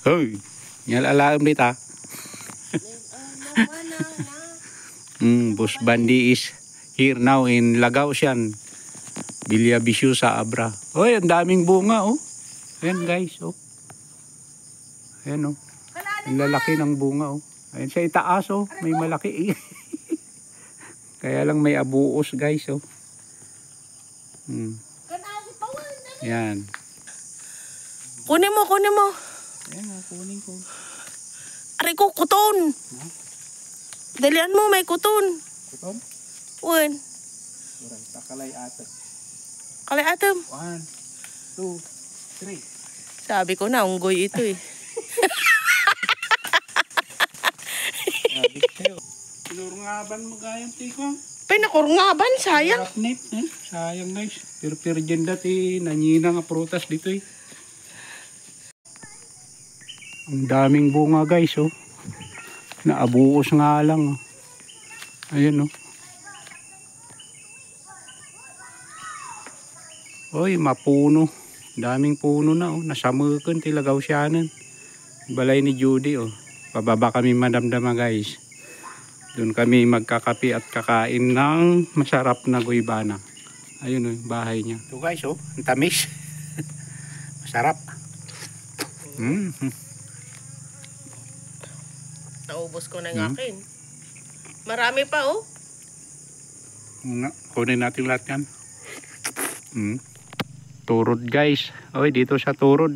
Hoy, nyalalaam dita. Boss Bandi is here now in Lagausyan, Villavicencio, Abra. Hoy, ang daming bunga, oh. Ayan, guys, oh. Ayan, oh. Ang lalaki ng bunga, oh. Ayan sa itaas, oh. May malaki. Kaya lang may abuos, guys, oh. Ayan. Kunin mo. Ayan, oh, kunin ko. Aray ko, kuton. Huh? Dalian mo, may kuton. Kuton? Uwan. Kurang takalay atas. Kalay atom. 1, 2, 3. Sabi ko na, unggoy ito eh. Sabi sa'yo. Pinurungaban mo gayang tiko. Pinakurungaban, sayang. Rapnip, eh. Sayang guys. Pero dyan dati, nanyina nga prutas dito eh. Ang daming bunga guys, oh. Naabuos nga lang, oh. Ayan, oh. Oy, mapuno. Daming puno na, oh. Nasamukan, tilagaw siyanan. Balay ni Judy, oh. Pababa kami madamdama guys. Doon kami magkakapi at kakain ng masarap na guibana. Ayun, oh, bahay niya. Ito guys, oh. Ang tamis. Masarap. Naubos ko na yung akin. Marami pa, oh. Kunin natin lahat yan. Turod guys. Oy, dito sa turod.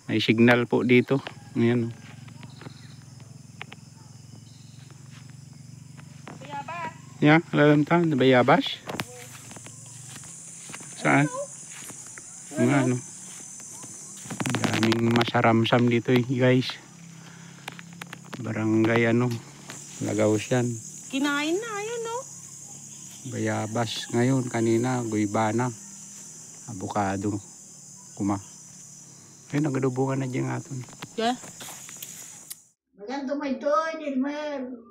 May signal po dito. Ayan. Bayabas. Yeah, alam ta, bayabas. Saan? Ano? Ang daming masaramsam dito eh, guys. Barangay Lagausyan. Kinain na, ayun, oh. Bayabas ngayon, kanina guibana, abukado, kuma. Ayun, nagadubungan na dyan aton. Yeah. Maganda may toy, Nilmer.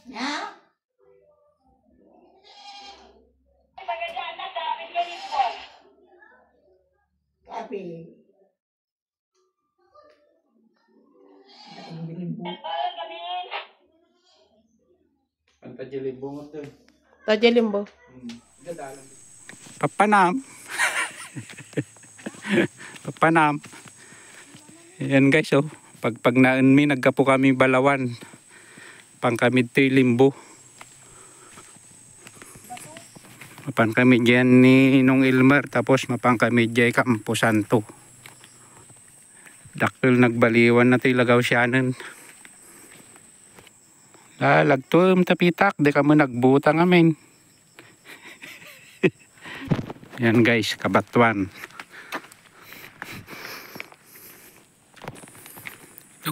Ya? Tapi Tajalimbo. Papanam. Papanam. Ayan guys, oh. Pag naunmi, nagkapo kami balawan. Pangkamid to'y limbo. Mapan kami dyan ni Nong Ilmer. Tapos mapang kami dyan Campo Santo. Dakil nagbaliwan na to'y Lagausyanan. Lagtom tapitak. Di ka mo nagbutang amin. Yan guys, Kabatuan.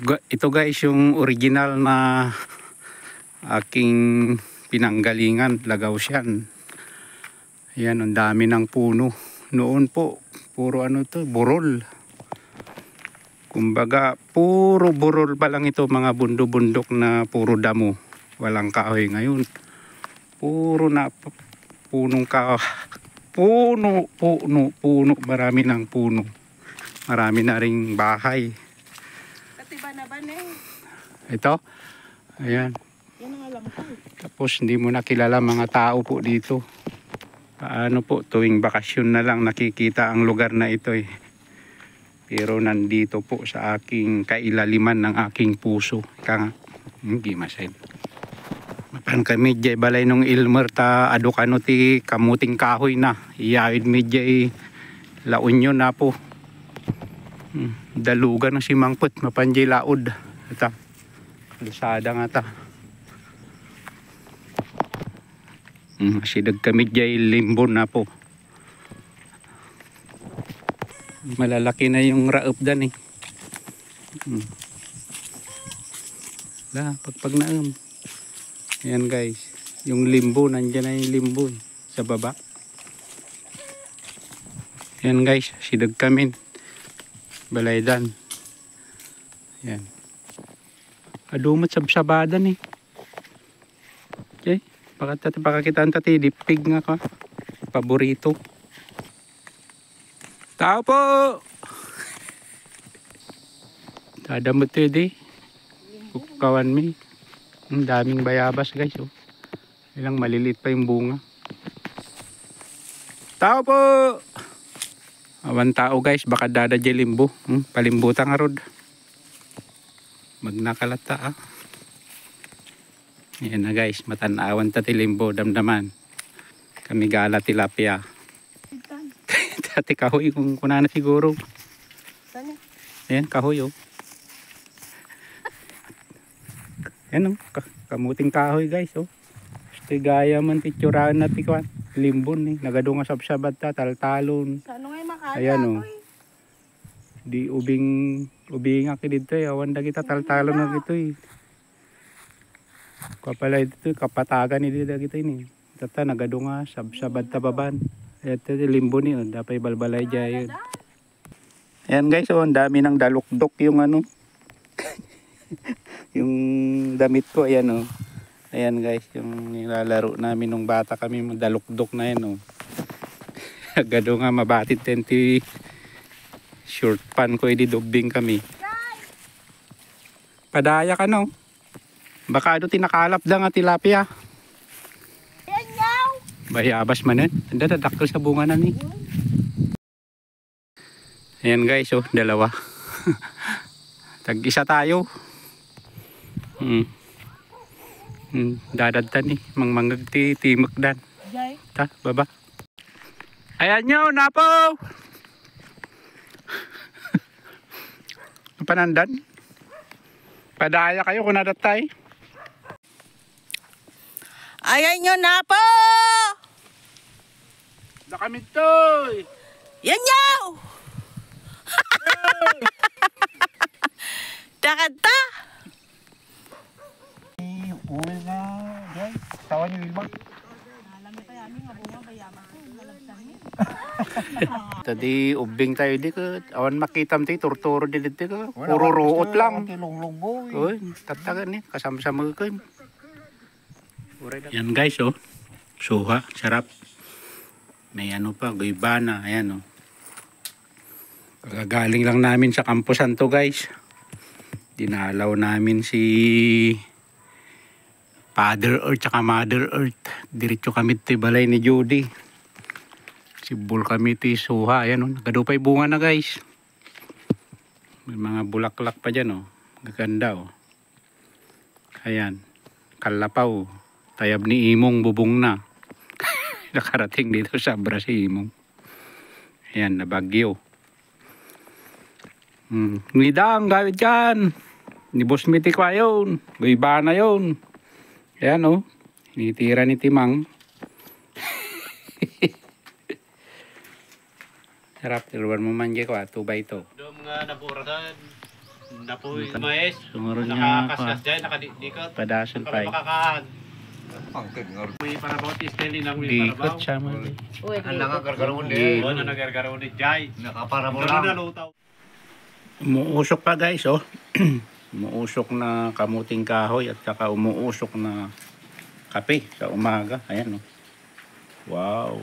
Ito guys yung original na aking pinanggalingan, Lagausyan. Ayan, ang dami ng puno. Noon po, puro burol. Kumbaga, puro burol pa lang ito, mga bundok na puro damo. Walang kahoy ngayon. Puro na punong kahoy. Puno. Marami ng puno. Marami na ring bahay. Katiban eh. Ito. Ayan. Yan ang alam ko. Tapos hindi mo nakilala mga tao po dito. Paano po, tuwing bakasyon na lang nakikita ang lugar na ito eh. Pero nandito po sa aking kailaliman ng aking puso. Hindi masin. Mapan kami dyan balay nung Ilmer ta adukano ti kamuting kahoy na. Iyawid medya La Union na po. Dalugan na si Mangput. Mapan dyan laod. Ito. Kalsada nga ta. Sidag kami dyan limbo na po. Malalaki na yung raop dan eh. Pagpag naam. Ayan guys. Yung limbo. Nandyan na yung limbo eh, sa baba. Ayan guys. Sidag kami. Balaydan. Yan. Adumot sabsabadan eh. Okay. Pakakitaan tati, dipig nga ka. Paborito. Tao po! Dadamot to yun eh. Kawan mi. Ang daming bayabas guys. Oh. Ilang maliliit pa yung bunga. Tao po! Awan tao guys. Baka dadadya limbo. Palimbutan nga rod. Magnakalata ah. Yan na guys. Matanawan tati limbo. Damdaman. Kami gala tilapia. Dati kahoy kung kunana siguro. Saan yan? Ayan kahoy oh. Ayan oh. Kamuting kahoy guys oh. Ito gaya man titsurahan na tikwan. Limbon eh. Nagadunga sabsabat ta. Taltalon. Sa ano ngayon makaya? Ayan oh. Di ubing aki dito eh. Awan na kita taltalon na dito eh. Kapala dito kapatagan ni dito kita ini. Tata nagadunga sabsabat tababan. Ito limbo ni oh. Dapat balbalay dyan yun. Ayan guys oh. Ang dami ng dalukdok yung ano. Yung damit ko. Ayan oh. Ayan guys. Yung nilalaro namin nung bata kami. Dalukdok na yan oh. Nagadunga mabatid 20 short pan ko edi dubing kami. Padaya ka no. Baka ano tinakalap da nga tilapia. Bayabas man yan. Ang dadakal sa bunga na ni. Ayan guys oh. Dalawa. Tag-isa tayo. Dadadtan eh. Mangmangag ti timagdan. Jay. Ta, baba. Ayan nyo, napo! Panandan. Padaya kayo kung nadatay. Ayan nyo na po! Nakamit to'y! Yan nyo! Takanta! Uwi na guys. Tawan nyo iba. Tadi ubing tayo di ka. Awan makitam tayo. Turturo di dito ka. Puro ruot lang. Uy, tatagan eh. Kasama-sama ka. Yan guys oh. Suha. Sarap. May ano pa. Guybana. Ayan oh. Kagagaling lang namin sa kampusan to guys. Dinalaw namin si Father Earth tsaka Mother Earth. Diretso kami ito balay ni Judy. Sibol kami ito suha. Ayan o. Nagadupay bunga na guys. May mga bulaklak pa dyan o. Gaganda o. Ayan. Kalapaw. Tayab ni Imong bubong na. Nakarating dito sa Abra si Imong. Ayan. Nabagyo. Nidang gawit dyan. Ni Boss Miti ko yun. Guybana yun. Ayan o. Hinitira ni Timang. Sarap. Tiluan mo man dyan ko 2x2. Doon nga napuradan. Napoy mais. Sunguron niya Nakakaskas dyan. Nakadikot. Padasol pa eh. Makakakaan. May parabaw tisteli ng may Dikot parabaw. siya mo. Ang nangagargaroon din. Oo, nangagargaroon din dyan. Nakaparamo Doon na lang. nalutaw. Umuusok pa guys oh. Umuusok na kamuting kahoy at saka umuusok na kape sa umaga. Ayan oh. Wow.